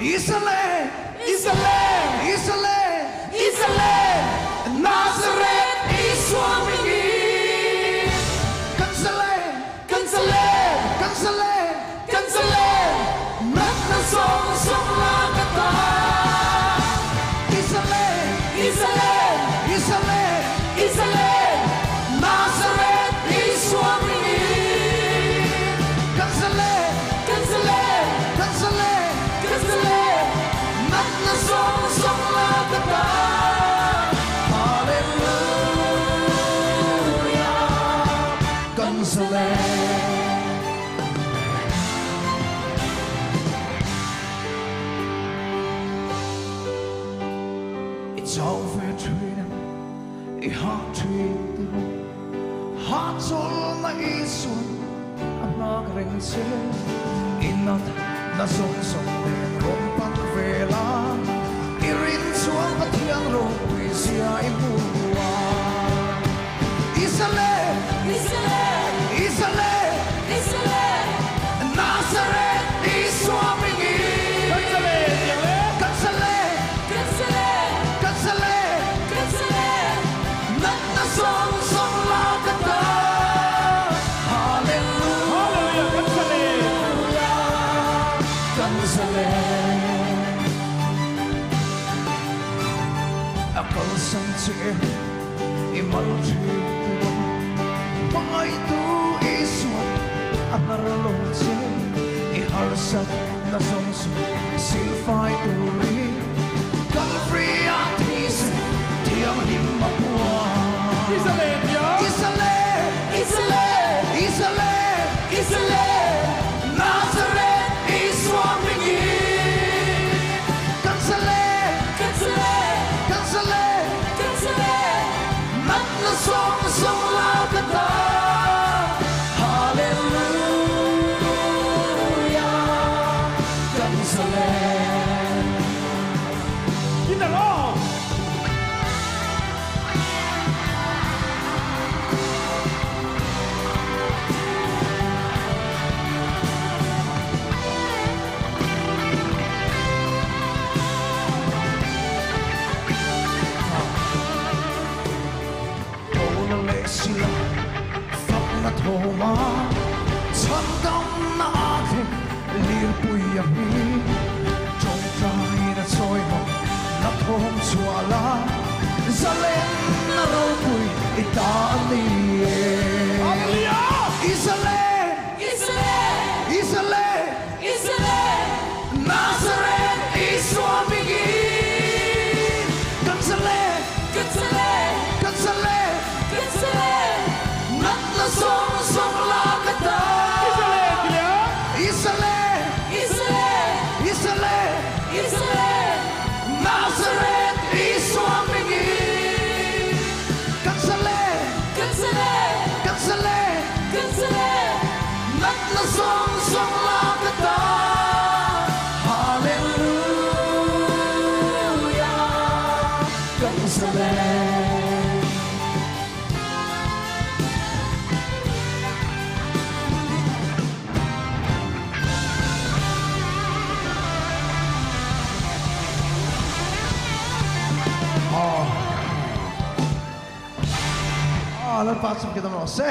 Israel, Israel, Israel, Israel, Nazareth, Iswamini. Cancele, cancele, cancele, cancele. Magna song song lagata. Israel, Israel, Israel, Israel, Nazareth, Iswamini. Cancele, cancele, cancele. Magna song song lagata. Hallelujah. Cancele. It's over treating a heart treating heart all na ison ang nagrense inat na song song din rompang vela irin suang patiang rompwi siya imuwa Israel Israel Israel Israel Nazareth Iswamini Cancele Cancele Cancele Cancele Magna song song lagata Hallelujah Cancele Akal santi imalti Pangaitu iswa Aparalonse Iharsat na songso Silfay turi Calvary at his Tiyang himapua Israel Israel Israel Israel Israel Nazareth Iswamini Cancele Cancele Cancele Cancele Magna song song lagata Hallelujah Cancele Ginalo sila Fak na thoma Sandam na akin Lirpuy yami Chong trai na soy mo Na thom suala Zalen na ropuy Itaali Israel Israel Israel Israel Nazareth Iswamini Cancele Cancele Cancele Magna song song lagata Israel Israel Israel Israel Nazareth Iswamini Cancele Cancele Cancele Cancele Magna song song lagata Hallelujah Cancele allora faccio che non lo so